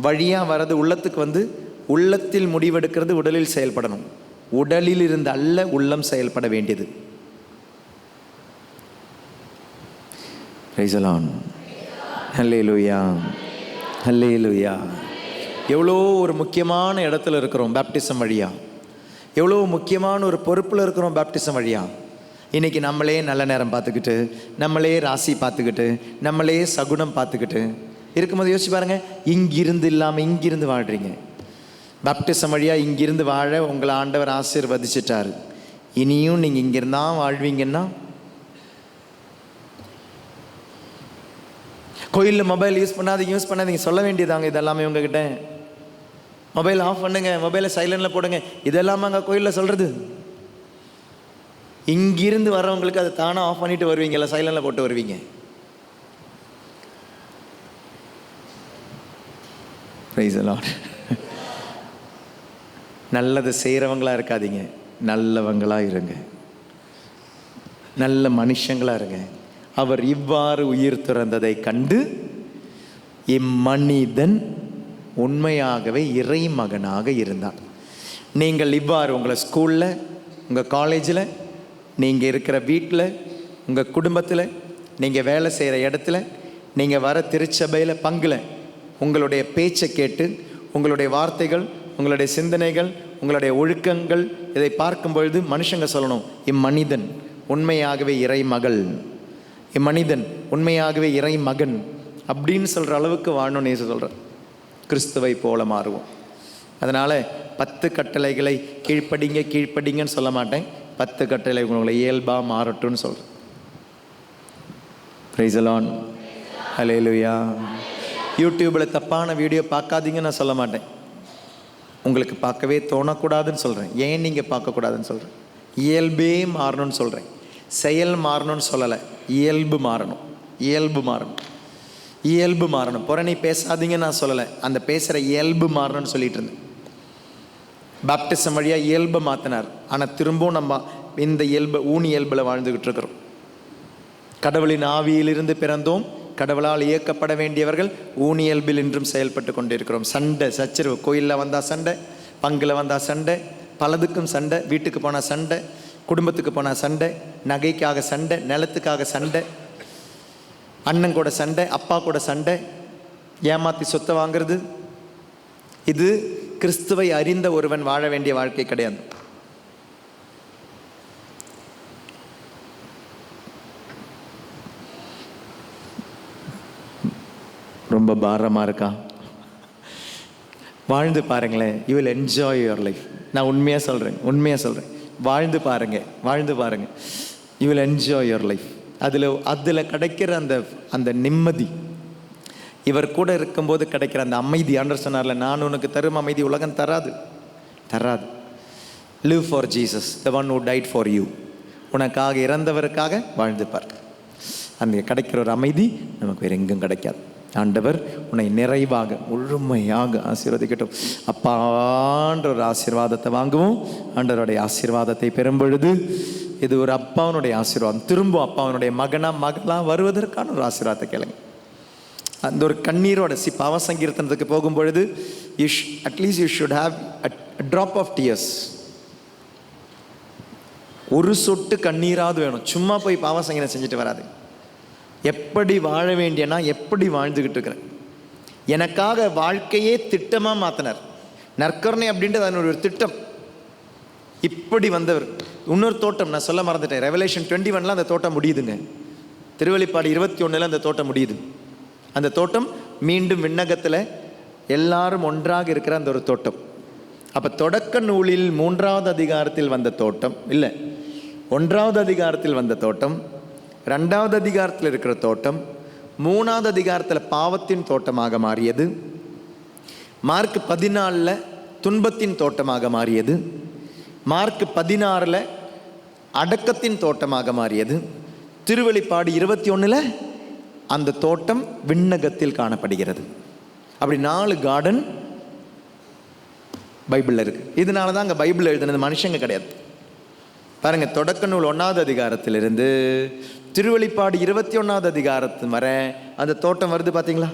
வழியாக வர்றது உள்ளத்துக்கு வந்து உள்ளத்தில் முடிவெடுக்கிறது உடலில் செயல்படணும். உடலில் இருந்து அல்ல உள்ளம் செயல்பட வேண்டியது. Praise the lord. Hallelujah, hallelujah. எவ்வளோ ஒரு முக்கியமான இடத்துல இருக்கிறோம் பேப்டிசம் வழியாக. எவ்வளோ முக்கியமான ஒரு பொறுப்பில் இருக்கிறோம் பேப்டிசம் வழியாக. இன்றைக்கி நம்மளே நல்ல நேரம் பார்த்துக்கிட்டு, நம்மளே ராசி பார்த்துக்கிட்டு, நம்மளே சகுனம் பார்த்துக்கிட்டு இருக்கும்போது யோசிச்சு பாருங்கள், இங்கிருந்து இல்லாமல் இங்கிருந்து வாழ்கிறீங்க. பேப்டிசம் வழியாக இங்கிருந்து வாழ உங்களை ஆண்டவர் ஆசீர்வதிச்சிட்டார். இனியும் நீங்கள் இங்கிருந்தான் வாழ்வீங்கன்னா, கோயிலில் மொபைல் யூஸ் பண்ணாதீங்க சொல்ல வேண்டியதாங்க. இதெல்லாமே உங்ககிட்ட மொபைல் ஆஃப் பண்ணுங்க, மொபைலை சைலண்டில் போடுங்க, இதெல்லாமா அங்கே கோயிலில் சொல்கிறது. இங்கிருந்து வரவங்களுக்கு அதை தானாக ஆஃப் பண்ணிட்டு வருவீங்கல்ல, சைலண்டில் போட்டு வருவீங்க. Price the Lord. நல்லது செய்கிறவங்களா இருக்காதீங்க, நல்லவங்களாக இருங்க, நல்ல மனுஷங்களாக இருங்க. அவர் இவ்வாறு உயிர் துறந்ததை கண்டு இம்மனிதன் உண்மையாகவே இறை மகனாக இருந்தான். நீங்கள் இவ்வாறு உங்கள் ஸ்கூலில், உங்கள் காலேஜில், நீங்கள் இருக்கிற வீட்டில், உங்கள் குடும்பத்தில், நீங்கள் வேலை செய்கிற இடத்துல, நீங்கள் வர திருச்சபையில் பங்கில் உங்களுடைய பேச்சை கேட்டு, உங்களுடைய வார்த்தைகள், உங்களுடைய சிந்தனைகள், உங்களுடைய ஒழுக்கங்கள், இதை பார்க்கும் பொழுது மனுஷங்க சொல்லணும், இம்மனிதன் உண்மையாகவே இறை மகள், இம்மனிதன் உண்மையாகவே இறை மகன் அப்படின்னு சொல்கிற அளவுக்கு வாழணும்னு இயேசு சொல்கிறார். கிறிஸ்துவை போல மாறுவோம். அதனால் 10 கட்டளைகளை கீழ்ப்படிங்கன்னு சொல்ல மாட்டேன். 10 கட்டளை உங்களை இயல்பாக மாறட்டும்னு சொல்கிறேன். Praise the lord. ஹல்லேலூயா. யூடியூப்பில் தப்பான வீடியோ பார்க்காதீங்கன்னு நான் சொல்ல மாட்டேன். உங்களுக்கு பார்க்கவே தோணக்கூடாதுன்னு சொல்கிறேன். ஏன் நீங்கள் பார்க்கக்கூடாதுன்னு சொல்கிறேன். இயல்பே மாறணும்னு சொல்கிறேன். செயல் மாறணும்னு சொல்லலை, இயல்பு மாறணும். இயல்பு மாறணும். புறணி பேசாதீங்கன்னு நான் சொல்லலை, அந்த பேசுகிற இயல்பு மாறணும்னு சொல்லிட்டு இருந்தேன். பேப்டிசம் வழியாக இயல்பை மாற்றினார். ஆனால் திரும்பவும் நம்ம இந்த இயல்பில் வாழ்ந்துக்கிட்டு இருக்கிறோம். கடவுளின் ஆவியிலிருந்து பிறந்தோம், கடவுளால் இயக்கப்பட வேண்டியவர்கள் ஊனியல்பில் இன்றும் செயல்பட்டு கொண்டிருக்கிறோம். சண்டை சச்சரவு, கோயிலில் வந்தால் சண்டை, பங்கில் வந்தால் சண்டை, பலதுக்கும் சண்டை, வீட்டுக்கு போனால் சண்டை, குடும்பத்துக்கு போனால் சண்டை, நகைக்காக சண்டை, நிலத்துக்காக சண்டை, அண்ணன் கூட சண்டை, அப்பா கூட சண்டை, ஏமாற்றி சொத்தை வாங்கிறது. இது கிறிஸ்துவை அறிந்த ஒருவன் வாழ வேண்டிய வாழ்க்கை கிடையாது. ரொம்ப பாரமாக இருக்கா? வாழ்ந்து பாருங்களேன். You will enjoy your life. நான் உண்மையாக சொல்கிறேன். வாழ்ந்து பாருங்கள். You will enjoy your life. அதில் கிடைக்கிற அந்த நிம்மதி, இவர் கூட இருக்கும்போது கிடைக்கிற அந்த அமைதி. ஆண்டவர் சொன்னார்ல, நான் உனக்கு தரும் அமைதி உலகம் தராது. Live for Jesus, the one who tight for you. உனக்காக இறந்தவருக்காக வாழ்ந்து பார். அந்த கிடைக்கிற ஒரு அமைதி நமக்கு வேறு எங்கும் கிடைக்காது. ஆண்டவர் உன்னை நிறைவாக முழுமையாக ஆசீர்வதிக்கட்டும். அப்பான்ற ஒரு ஆசீர்வாதத்தை வாங்குவோம். ஆண்டவருடைய ஆசீர்வாதத்தை பெறும் பொழுது இது ஒரு அப்பாவனுடைய ஆசீர்வாதம். திரும்ப அப்பாவனுடைய மகளாக வருவதற்கான ஒரு ஆசீர்வாதத்தை கேளுங்க. அந்த ஒரு கண்ணீரோட பாவ சங்கீர்த்தனத்துக்கு போகும் பொழுது at least you should have a drop of tears. ஒரு சொட்டு கண்ணீராவது வேணும். சும்மா போய் பாவ சங்கீதம் செஞ்சுட்டு வராது. எப்படி வாழ வேண்டியனா எப்படி வாழ்ந்துக்கிட்டு இருக்கிறேன். எனக்காக வாழ்க்கையே திட்டமாக மாற்றினார். நற்கருணை அப்படின்றது அதனோட ஒரு திட்டம். இப்படி வந்தவர். இன்னொரு தோட்டம் நான் சொல்ல மறந்துட்டேன். ரெவலேஷன் 21 அந்த தோட்டம் முடியுதுங்க. திருவெளிப்பாடு 21 அந்த தோட்டம் முடியுது. அந்த தோட்டம் மீண்டும் விண்ணகத்தில் எல்லாரும் ஒன்றாக இருக்கிற அந்த ஒரு தோட்டம். அப்போ தொடக்க நூலில் 3வது அதிகாரத்தில் வந்த தோட்டம் இல்லை, 1வது அதிகாரத்தில் வந்த தோட்டம், 2வது அதிகாரத்தில் இருக்கிற தோட்டம், 3வது அதிகாரத்தில் பாவத்தின் தோட்டமாக மாறியது, மார்க் 14 துன்பத்தின் தோட்டமாக மாறியது, மார்க் 16 அடக்கத்தின் தோட்டமாக மாறியது, திருவெளிப்பாடு 21 அந்த தோட்டம் விண்ணகத்தில் காணப்படுகிறது. அப்படி 4 கார்டன் பைபிளில் இருக்குது. இதனால தான் அங்கே பைபிள் எழுதுனது மனுஷங்க கிடையாது. பாருங்கள், தொடக்க நூல் 1வது அதிகாரத்திலிருந்து திருவெளிப்பாடு 21வது அதிகாரத்து வரை அந்த தோட்டம் வருது. பார்த்தீங்களா?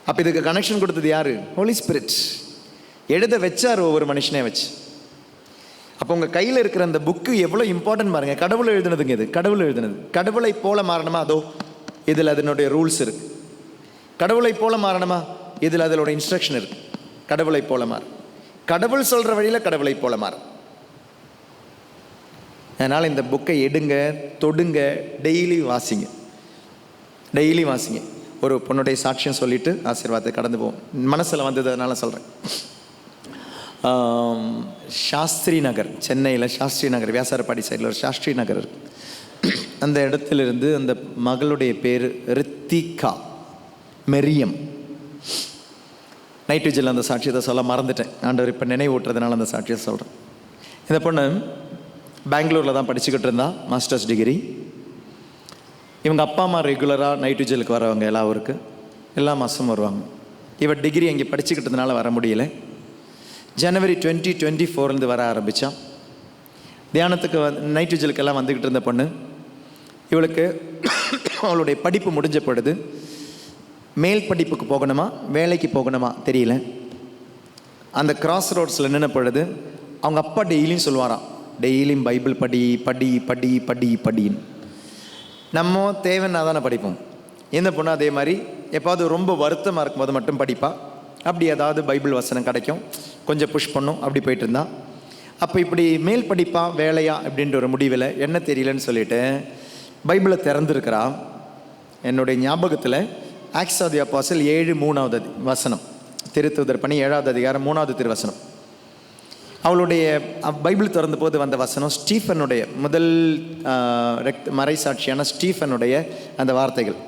அப்போ இதுக்கு கனெக்ஷன் கொடுத்தது யார்? ஹோலி ஸ்பிரிட். எழுத வச்சார் ஒவ்வொரு மனுஷனே வச்சு. அப்போ உங்கள் கையில் இருக்கிற அந்த புக்கு எவ்வளோ இம்பார்ட்டன்ட் பாருங்கள். கடவுள் எழுதுனதுங்க இது. கடவுள் எழுதுனது. கடவுளை போல மாறணுமா? அதோ இதில் அதனுடைய ரூல்ஸ் இருக்குது. கடவுளை போல மாறணுமா? இதில் அதனோட இன்ஸ்ட்ரக்ஷன் இருக்குது. கடவுளை போல மாறு. கடவுள் சொல்கிற வழியில் கடவுளை போல மாறு. அதனால் இந்த புக்கை எடுங்க, தொடுங்க, டெய்லி வாசிங்க. ஒரு பொண்ணுடைய சாட்சியம் சொல்லிவிட்டு ஆசீர்வாதத்தை கடந்து போவோம். மனசில் வந்தது அதனால சொல்கிறேன். சாஸ்திரி நகர், சென்னையில் சாஸ்திரி நகர், வியாசாரப்பாடி சைடில் ஒரு சாஸ்திரி நகர் இருக்குது. அந்த இடத்துலேருந்து அந்த மகளுடைய பேர் ரித்திகா மெரியம். நைட் விஜில் அந்த சாட்சியத்தை சொல்ல மறந்துட்டேன். ஆண்டவர் இப்போ நினைவூட்டுறதுனால அந்த சாட்சியத்தை சொல்கிறேன். இந்த பொண்ணு பெங்களூரில் தான் படிச்சுக்கிட்டு இருந்தா, மாஸ்டர்ஸ் டிகிரி. இவங்க அப்பா அம்மா ரெகுலராக நைட் விஜிலுக்கு வரவங்க, எல்லா ஊருக்கு எல்லா மாதமும் வருவாங்க. இவள் டிகிரி அங்கே படிச்சுக்கிட்டதுனால வர முடியல. ஜனவரி 2024 வர ஆரம்பித்தான். தியானத்துக்கு நைட் விஜிலுக்கெல்லாம் வந்துக்கிட்டு இருந்த பொண்ணு. இவளுக்கு அவளுடைய படிப்பு முடிஞ்ச பொழுது மேல் படிப்புக்கு போகணுமா வேலைக்கு போகணுமா தெரியல. அந்த கிராஸ் ரோட்ஸில் நின்ன பொழுது அவங்க அப்பா டெய்லியும் சொல்லுவாராம், டெய்லியும் பைபிள் படி படி படி படி படின்னு. நம்ம தேவைன்னா தானே படிப்போம். இந்த பொண்ணு அதே மாதிரி எப்பாவது ரொம்ப வருத்தமாக இருக்கும்போது மட்டும் படிப்பா. அப்படி ஏதாவது பைபிள் வசனம் கிடைக்கும், கொஞ்சம் புஷ் பண்ணும், அப்படி போயிட்டு இருந்தா. அப்போ இப்படி மேல் படிப்பா வேலையா அப்படின்ற ஒரு முடிவில் என்ன தெரியலன்னு சொல்லிட்டு பைபிளை திறந்துருக்கிறா. என்னுடைய ஞாபகத்தில் ஆக்ட்ஸ் ஆஃப் தி அப்போஸ்டல்ஸ் 7:3 வசனம், திருத்தூதர் பணி 7வது அதிகாரம் 3வது திருவசனம். அவளுடைய பைபிள் திறந்த போது வந்த வசனம் ஸ்டீஃபனுடைய முதல் மறைசாட்சியான ஸ்டீஃபனுடைய அந்த வார்த்தைகள்,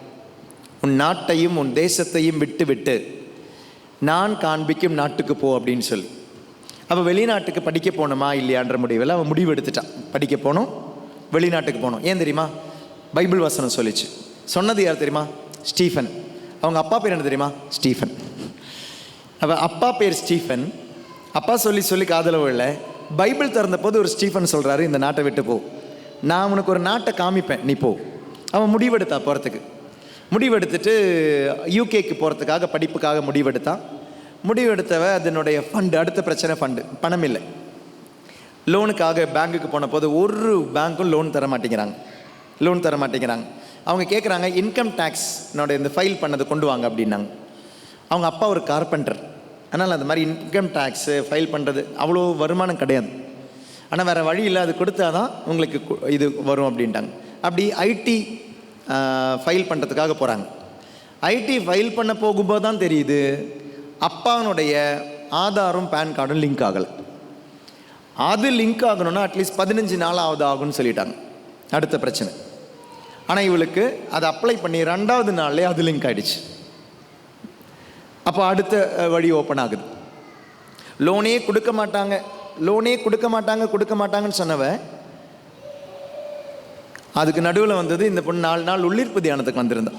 உன் நாட்டையும் உன் தேசத்தையும் விட்டு விட்டு நான் காண்பிக்கும் நாட்டுக்கு போ அப்படின்னு சொல்லி. அப்போ வெளிநாட்டுக்கு படிக்க போகணுமா இல்லையான்ற முடிவில் அவன் முடிவு எடுத்துட்டான். படிக்க போகணும், வெளிநாட்டுக்கு போகணும். ஏன் தெரியுமா? பைபிள் வசனம் சொல்லிச்சு. சொன்னது யார் தெரியுமா? ஸ்டீஃபன். அவங்க அப்பா பேர் என்ன தெரியுமா? ஸ்டீஃபன். அப்போ அப்பா பேர் ஸ்டீஃபன். அப்பா சொல்லி சொல்லி காதல விழல. பைபிள் திறந்த போது ஒரு ஸ்டீஃபன் சொல்கிறாரு, இந்த நாட்டை விட்டு போ, நான் உனக்கு ஒரு நாட்டை காமிப்பேன், நீ போ. அவன் முடிவெடுத்தா போகிறதுக்கு. முடிவெடுத்துட்டு யூகேக்கு போகிறதுக்காக படிப்புக்காக முடிவெடுத்தான். முடிவெடுத்தவ அதனுடைய ஃபண்டு, அடுத்த பிரச்சனை ஃபண்டு, பணம் இல்லை. லோனுக்காக பேங்க்குக்கு போன போது ஒரு பேங்க்கும் லோன் தர மாட்டேங்கிறாங்க. அவங்க கேட்குறாங்க, இன்கம் டேக்ஸ்னோட இந்த ஃபைல் பண்ணதை கொண்டு வாங்க அப்படின்னாங்க. அவங்க அப்பா ஒரு கார்பெண்டர், அதனால் அந்த மாதிரி இன்கம் டேக்ஸு ஃபைல் பண்ணுறது அவ்வளோ வருமானம் கிடையாது. ஆனால் வேறு வழி இல்லை, அது கொடுத்தா தான் உங்களுக்கு இது வரும் அப்படின்ட்டாங்க. அப்படி ஐடி ஃபைல் பண்ணுறதுக்காக போகிறாங்க. ஐடி ஃபைல் பண்ண போகும்போது தான் தெரியுது அப்பானுடைய ஆதாரும் பேன் கார்டும் லிங்க் ஆகலை. அது லிங்க் ஆகணும்னா அட்லீஸ்ட் 15 நாளாவது ஆகும்னு சொல்லிட்டாங்க. அடுத்த பிரச்சனை. ஆனால் இவளுக்கு அதை அப்ளை பண்ணி 2வது நாள்லேயே அது லிங்க் ஆகிடுச்சு. அப்போ அடுத்த வழி ஓப்பன் ஆகுது. லோனே கொடுக்க மாட்டாங்கன்னு சொன்னவ அதுக்கு நடுவில் வந்தது இந்த பொண்ணு 4 நாள் உள்ளிருப்பு தியானத்துக்கு வந்திருந்தா.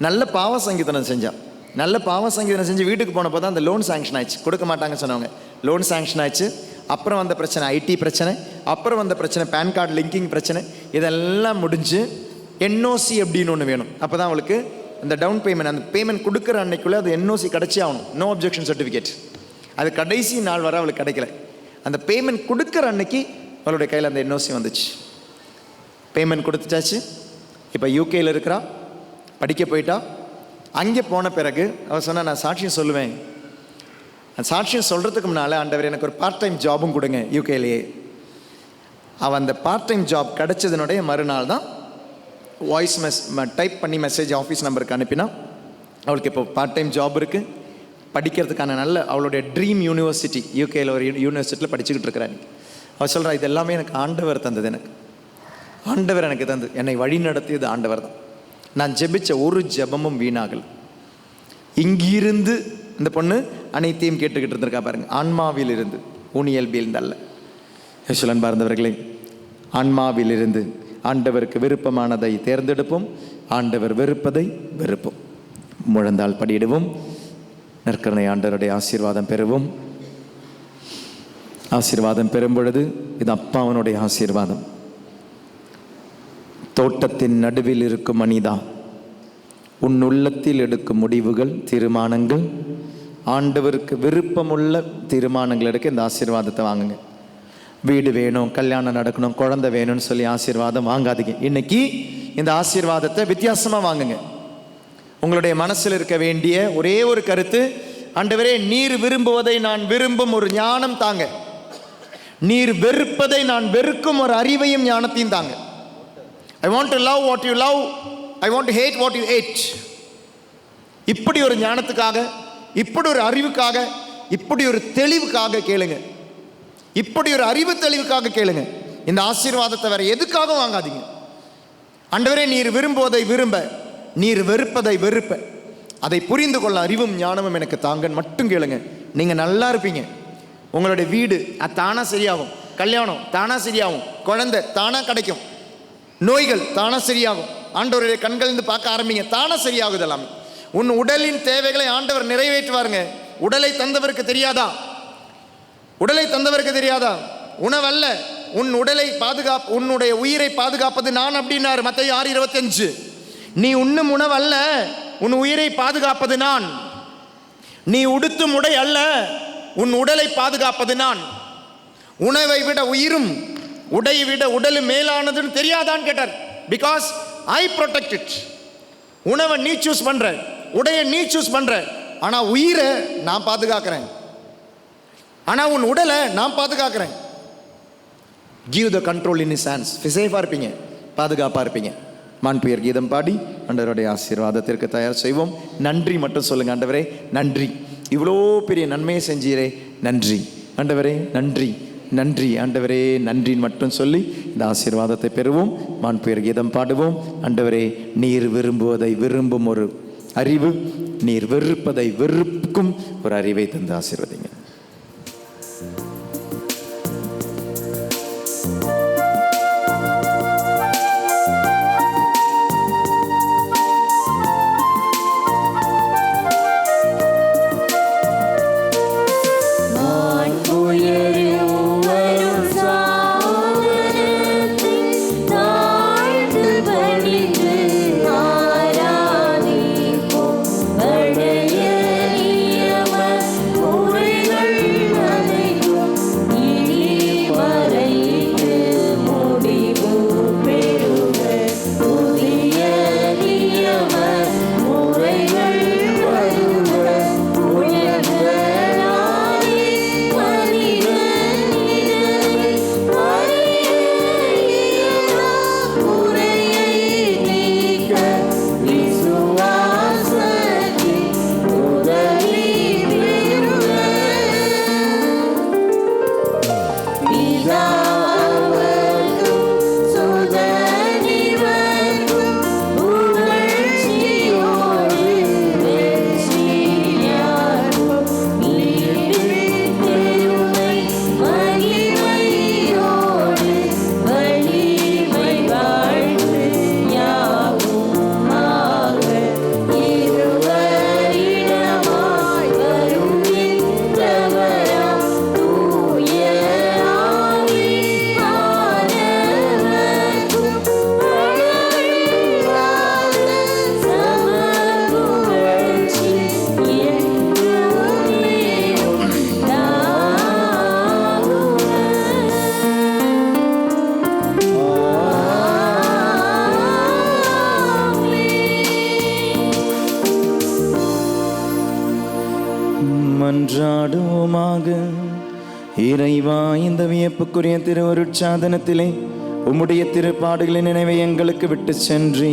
நல்ல பாவ சங்கீதனம் செஞ்சான். நல்ல பாவ சங்கீதனம் செஞ்சு வீட்டுக்கு போனப்போ தான் அந்த லோன் சாங்ஷன் ஆயிடுச்சு. கொடுக்க மாட்டாங்கன்னு சொன்னவங்க லோன் சாங்ஷன் ஆயிடுச்சு. அப்புறம் வந்த பிரச்சனை ஐடி பிரச்சனை, அப்புறம் வந்த பிரச்சனை பேன் கார்டு லிங்கிங் பிரச்சனை. இதெல்லாம் முடிஞ்சு என்ஓசி அப்படின்னு ஒன்று வேணும். அப்போ தான் அவளுக்கு அந்த டவுன் பேமெண்ட், அந்த பேமெண்ட் கொடுக்குற அன்னைக்குள்ளே அது என்ஓசி கிடச்சி ஆகணும். No objection certificate. அது கடைசி நாள் வரை அவளுக்கு கிடைக்கல. அந்த பேமெண்ட் கொடுக்குற அன்னைக்கு அவளுடைய கையில் அந்த என்ஓசி வந்துச்சு. பேமெண்ட் கொடுத்துட்டாச்சு. இப்போ யூகேயில் இருக்கிறா, படிக்க போயிட்டா. அங்கே போன பிறகு அவள் சொன்னா, நான் சாட்சியம் சொல்லுவேன். அந்த சாட்சியம் சொல்கிறதுக்கு முன்னால் ஆண்டவர் எனக்கு ஒரு பார்ட் டைம் ஜாபும் கொடுங்க யூகேலேயே. அவள் அந்த பார்ட் டைம் ஜாப் கிடைச்சதுனுடைய மறுநாள் தான் வாய்ஸ் டைப் பண்ணி மெசேஜ் ஆஃபீஸ் நம்பருக்கு அனுப்பினா அவளுக்கு இப்போ பார்ட் டைம் ஜாப் இருக்குது. படிக்கிறதுக்கான நல்ல அவளுடைய ட்ரீம் யூனிவர்சிட்டி, யூகேயில் ஒரு யூனிவர்சிட்டியில் படிச்சுக்கிட்டு இருக்கிறாங்க. அவள் சொல்கிறா, இது எல்லாமே எனக்கு ஆண்டவர் தந்தது. ஆண்டவர் எனக்கு தந்தது, என்னை வழி நடத்தியது ஆண்டவர் தான். நான் ஜெபிச்ச ஒரு ஜெபமும் வீணாகலை. இங்கிருந்து இந்த பொண்ணு அனைத்தையும் கேட்டுக்கிட்டு இருந்திருக்கா பாருங்க. ஆன்மாவிலிருந்து, ஊனியல்பியிலிருந்து அல்ல. யேசுவின் பார்ந்தவர்களே, ஆன்மாவிலிருந்து ஆண்டவருக்கு விருப்பமானதை தேர்ந்தெடுப்போம், ஆண்டவர் வெறுப்பதை வெறுப்போம். முழந்தால் படியிடுவோம். நற்கருணை ஆண்டவருடைய ஆசீர்வாதம் பெறுவோம். ஆசீர்வாதம் பெறும் பொழுது இது அப்பாவனுடைய ஆசீர்வாதம். தோட்டத்தின் நடுவில் இருக்கும் மனிதா, உன் உள்ளத்தில் எடுக்கும் முடிவுகள், தீர்மானங்கள் ஆண்டவருக்கு விருப்பமுள்ள தீர்மானங்கள் எடுக்க இந்த ஆசீர்வாதத்தை வாங்குங்க. வீடு வேணும், கல்யாணம் நடக்கணும், குழந்தை வேணும்னு சொல்லி ஆசீர்வாதம் வாங்காதீங்க. இன்னைக்கு இந்த ஆசீர்வாதத்தை வித்தியாசமாக வாங்குங்க. உங்களுடைய மனசில் இருக்க வேண்டிய ஒரே ஒரு கருத்து, ஆண்டவரே நீர் விரும்புவதை நான் விரும்பும் ஒரு ஞானம் தாங்க, நீர் வெறுப்பதை நான் வெறுக்கும் ஒரு அறிவையும் ஞானத்தையும் தாங்க. I want to love what you love, I want to hate what you hate. இப்படி ஒரு ஞானத்துக்காக, இப்படி ஒரு அறிவுக்காக, இப்படி ஒரு தெளிவுக்காக கேளுங்க. இப்படி ஒரு அறிவு தெளிவுக்காக கேளுங்க. இந்த ஆசீர்வாதத்தை வேற எதுக்காக வாங்காதீங்க. ஆண்டவரே நீர் விரும்புவதை விரும்ப, நீர் வெறுப்பதை வெறுப்ப, அதை புரிந்து கொள்ள அறிவும் ஞானமும் எனக்கு தாங்கன்னு மட்டும் கேளுங்க. நீங்க நல்லா இருப்பீங்க. உங்களுடைய வீடு தானா சரியாகும், கல்யாணம் தானா சரியாகும், குழந்தை தானா கிடைக்கும், நோய்கள் தானா சரியாகும். ஆண்டவருடைய கண்களிலிருந்து பார்க்க ஆரம்பிங்க, தானா சரியாகுது எல்லாமே. உன் உடலின் தேவைகளை ஆண்டவர் நிறைவேற்றுவாருங்க. உடலை தந்தவருக்கு தெரியாதா? உடலை தந்தவருக்கு தெரியாதா? உணவல்ல, உன் உடலை பாதுகாப்பு, உன்னுடைய உயிரை பாதுகாப்பது நான் அப்படின்னாரு மத்தேயு 6:25. நீ உண்ணும் உணவு அல்ல, உன் உயிரை பாதுகாப்பது நான். நீ உடுத்தும் உடை அல்ல, உன் உடலை பாதுகாப்பது நான். உணவை விட உயிரும், உடையை விட உடலும் மேலானதுன்னு தெரியாதான்னு கேட்டார். Because I protect it. உணவை நீ சூஸ் பண்ற, உடையை நீ சூஸ் பண்ற, ஆனா உயிரை நான் பாதுகாக்கிறேன். ஆனா உன் உடலை நான் பாதுகாக்கிறேன். Give the control in his hands. சேஃபாக இருப்பீங்க, பாதுகாப்பாக இருப்பீங்க. மாண்புயர் கீதம் பாடி ஆண்டவருடைய ஆசீர்வாதத்திற்கு தயார் செய்வோம். நன்றி மட்டும் சொல்லுங்க. ஆண்டவரே நன்றி, இவ்வளோ பெரிய நன்மையை செஞ்சீரே, நன்றி ஆண்டவரே, நன்றி நன்றி ஆண்டவரே, நன்றின்னு மட்டும் சொல்லி இந்த ஆசீர்வாதத்தை பெறுவோம். மாண்புயர் கீதம் பாடுவோம். ஆண்டவரே நீர் விரும்புவதை விரும்பும் ஒரு அறிவு, நீர் வெறுப்பதை வெறுக்கும் ஒரு அறிவை தந்து ஆசீர்வதிங்க. Glory இறைவா, இந்த வியப்புக்குரிய திருவருட்சாதனத்திலே உம்முடைய திருப்பாடுகளின் நினைவை எங்களுக்கு விட்டு சென்றி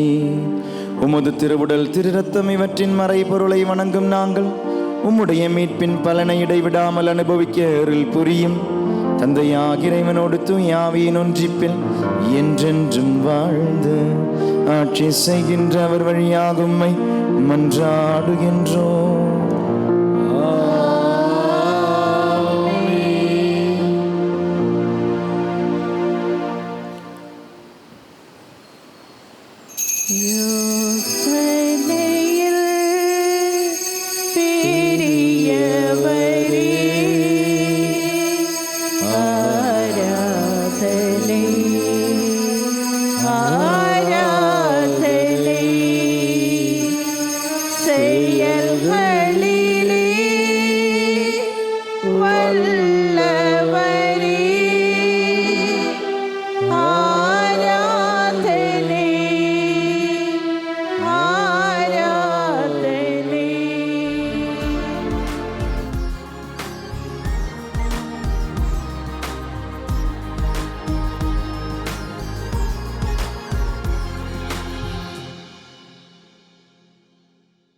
உமது திருவுடல் திரு ரத்தம் இவற்றின் மறைபொருளை வணங்கும் நாங்கள் உம்முடைய மீட்பின் பலனை இடைவிடாமல் அனுபவிக்க அருள் புரியும். தந்தையாகிய இறைவனோடு தூய ஆவியின் ஒன்றிப்பில் என்றென்றும் வாழ்ந்து ஆட்சி செய்கின்ற அவர் வழியாக உம்மை மன்றாடுகின்றோம். ஆராதனை